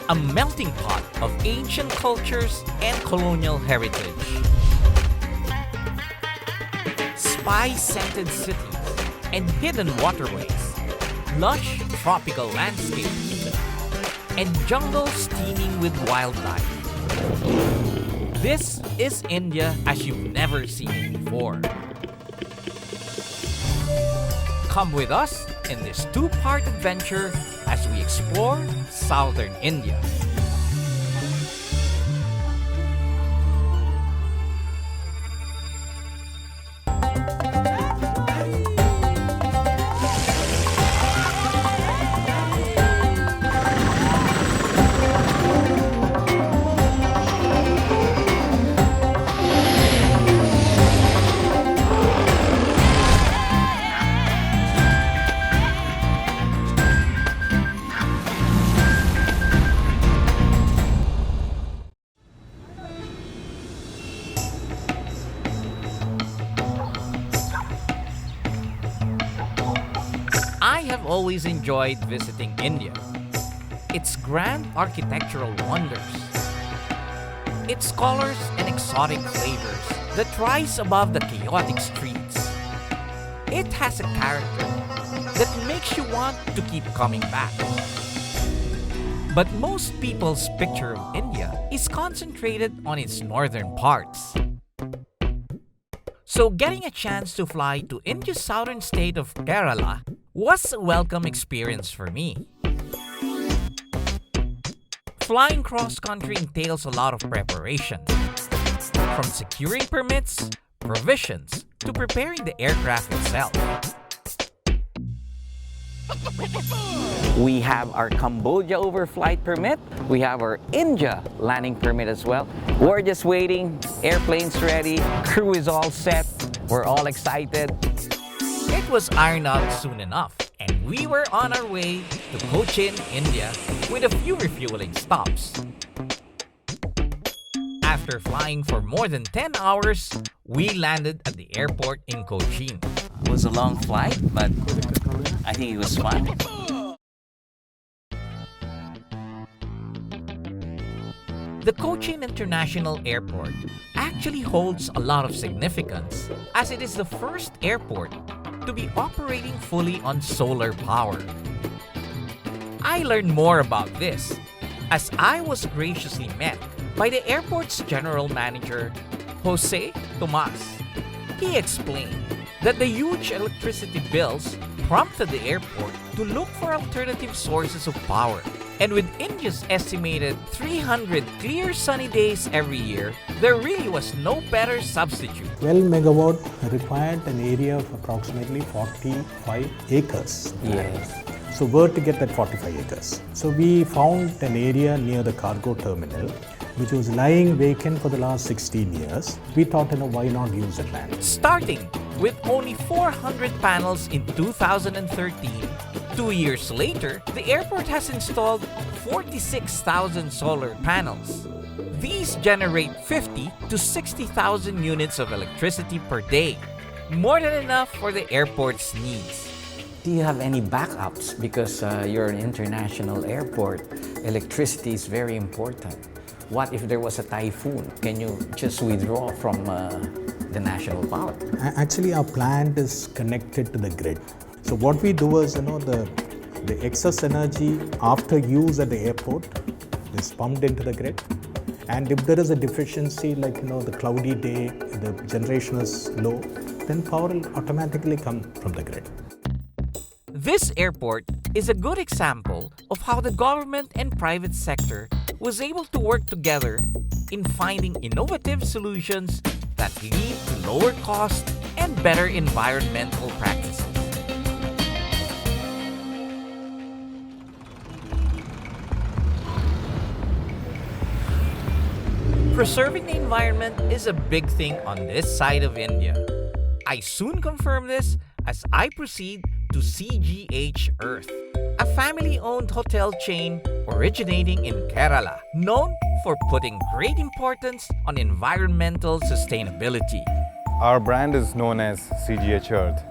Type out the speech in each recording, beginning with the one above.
a melting pot of ancient cultures and colonial heritage. Spice-scented cities and hidden waterways, lush tropical landscapes, and jungles teeming with wildlife. This is India as you've never seen it before. Come with us in this two-part adventure as we explore southern India. I have always enjoyed visiting India. Its grand architectural wonders, its colors and exotic flavors that rise above the chaotic streets. It has a character that makes you want to keep coming back. But most people's picture of India is concentrated on its northern parts. So getting a chance to fly to India's southern state of Kerala was a welcome experience for me. Flying cross-country entails a lot of preparation, from securing permits, provisions, to preparing the aircraft itself. We have our Cambodia overflight permit. We have our India landing permit as well. We're just waiting. Airplane's ready. Crew is all set. We're all excited. It was ironed out soon enough, and we were on our way to Cochin, India, with a few refueling stops. After flying for more than 10 hours, we landed at the airport in Cochin. It was a long flight, but I think it was fun. The Cochin International Airport actually holds a lot of significance as it is the first airport to be operating fully on solar power. I learned more about this as I was graciously met by the airport's general manager, Jose Tomas. He explained that the huge electricity bills prompted the airport to look for alternative sources of power. And with India's estimated 300 clear sunny days every year, there really was no better substitute. 12 megawatt required an area of approximately 45 acres. Yes. So where to get that 45 acres? So we found an area near the cargo terminal which was lying vacant for the last 16 years. We thought, why not use that land? Starting with only 400 panels in 2013, 2 years later, the airport has installed 46,000 solar panels. These generate 50 to 60,000 units of electricity per day, more than enough for the airport's needs. Do you have any backups? Because you're an international airport, electricity is very important. What if there was a typhoon? Can you just withdraw from the national power? Actually, our plant is connected to the grid. So what we do is, the excess energy after use at the airport is pumped into the grid. And if there is a deficiency, like, the cloudy day, the generation is low, then power will automatically come from the grid. This airport is a good example of how the government and private sector was able to work together in finding innovative solutions that lead to lower cost and better environmental practices. Preserving the environment is a big thing on this side of India. I soon confirm this as I proceed to CGH Earth, a family-owned hotel chain originating in Kerala, known for putting great importance on environmental sustainability. Our brand is known as CGH Earth,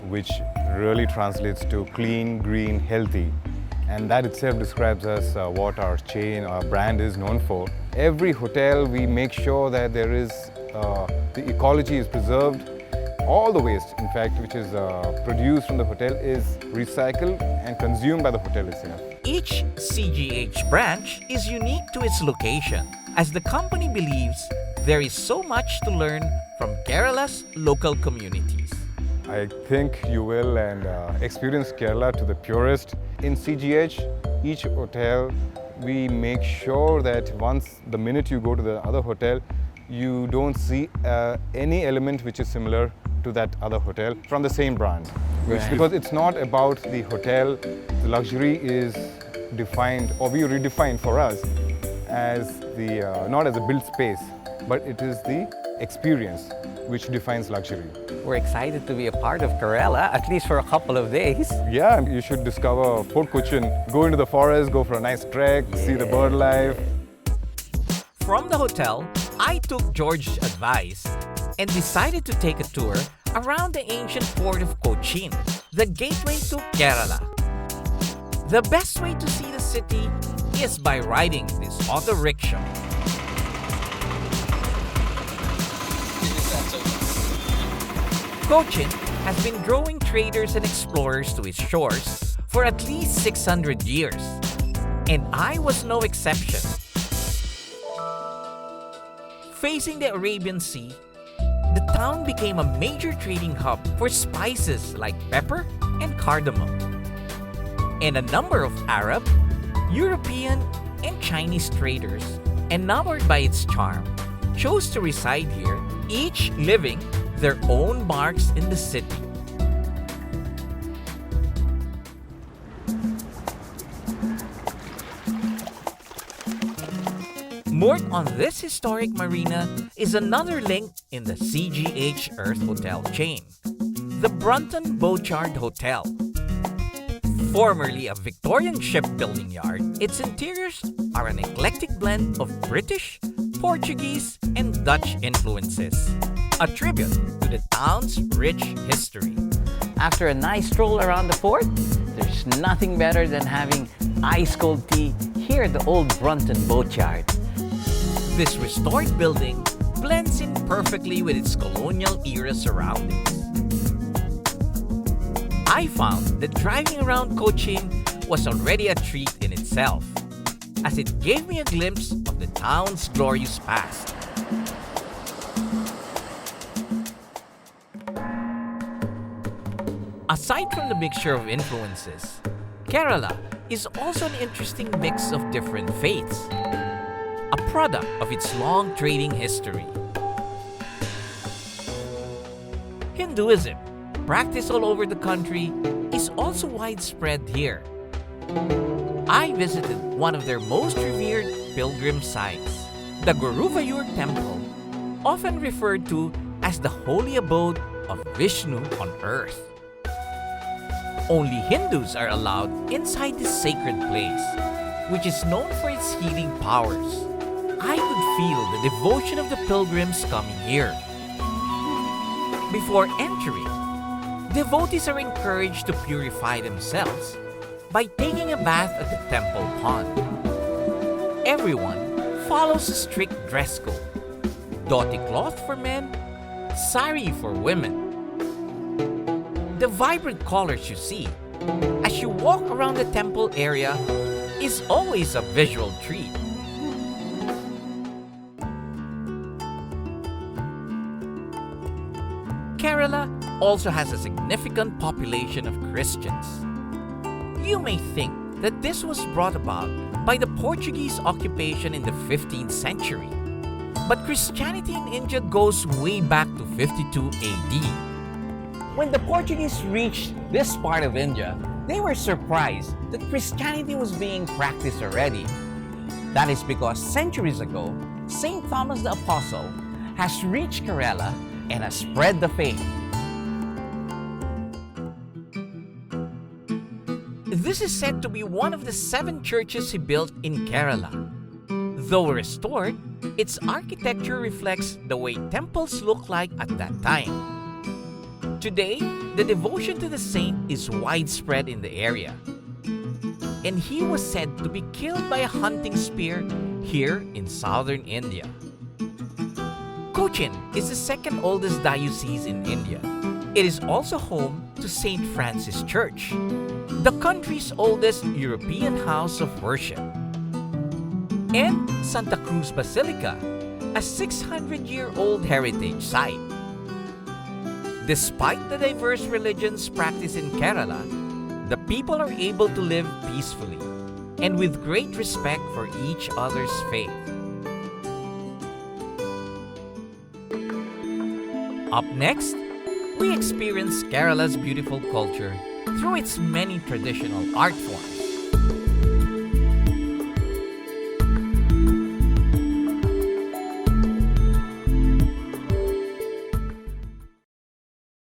which really translates to clean, green, healthy. And that itself describes us what our chain, our brand is known for. Every hotel, we make sure that there is, the ecology is preserved. All the waste, in fact, which is produced from the hotel is recycled and consumed by the hotel itself. Each CGH branch is unique to its location, as the company believes there is so much to learn from Kerala's local communities. I think you will and experience Kerala to the purest. In CGH, each hotel, we make sure that once the minute you go to the other hotel, you don't see any element which is similar to that other hotel from the same brand. Right. Because it's not about the hotel, the luxury is defined, or we redefine for us as the, not as a built space, but it is the experience which defines luxury. We're excited to be a part of Kerala, at least for a couple of days. Yeah, you should discover Fort Cochin. Go into the forest, go for a nice trek, see the bird life. From the hotel, I took George's advice and decided to take a tour around the ancient port of Cochin, the gateway to Kerala. The best way to see the city is by riding this auto rickshaw. Cochin has been drawing traders and explorers to its shores for at least 600 years, and I was no exception. Facing the Arabian Sea, the town became a major trading hub for spices like pepper and cardamom. And a number of Arab, European, and Chinese traders, enamored by its charm, chose to reside here, each living their own marks in the city. Moored on this historic marina is another link in the CGH Earth Hotel chain, the Brunton Bochard Hotel. Formerly a Victorian shipbuilding yard, its interiors are an eclectic blend of British, Portuguese, and Dutch influences, a tribute to the town's rich history. After a nice stroll around the port, there's nothing better than having ice-cold tea here at the old Brunton Bochard. This restored building blends in perfectly with its colonial-era surroundings. I found that driving around Cochin was already a treat in itself, as it gave me a glimpse of the town's glorious past. Aside from the mixture of influences, Kerala is also an interesting mix of different faiths, a product of its long trading history. Hinduism, practiced all over the country, is also widespread here. I visited one of their most revered pilgrim sites, the Guruvayur Temple, often referred to as the holy abode of Vishnu on earth. Only Hindus are allowed inside this sacred place, which is known for its healing powers. I could feel the devotion of the pilgrims coming here. Before entering, devotees are encouraged to purify themselves by taking a bath at the temple pond. Everyone follows a strict dress code: dhoti cloth for men, sari for women. The vibrant colors you see as you walk around the temple area is always a visual treat. Kerala also has a significant population of Christians. You may think that this was brought about by the Portuguese occupation in the 15th century, but Christianity in India goes way back to 52 AD. When the Portuguese reached this part of India, they were surprised that Christianity was being practiced already. That is because centuries ago, St. Thomas the Apostle has reached Kerala and has spread the faith. This is said to be one of the 7 churches he built in Kerala. Though restored, its architecture reflects the way temples looked like at that time. Today, the devotion to the saint is widespread in the area. and he was said to be killed by a hunting spear here in southern India. Cochin is the second oldest diocese in India. It is also home to St. Francis Church, the country's oldest European house of worship, and Santa Cruz Basilica, a 600-year-old heritage site. Despite the diverse religions practiced in Kerala, the people are able to live peacefully and with great respect for each other's faith. Up next, we experience Kerala's beautiful culture through its many traditional art forms.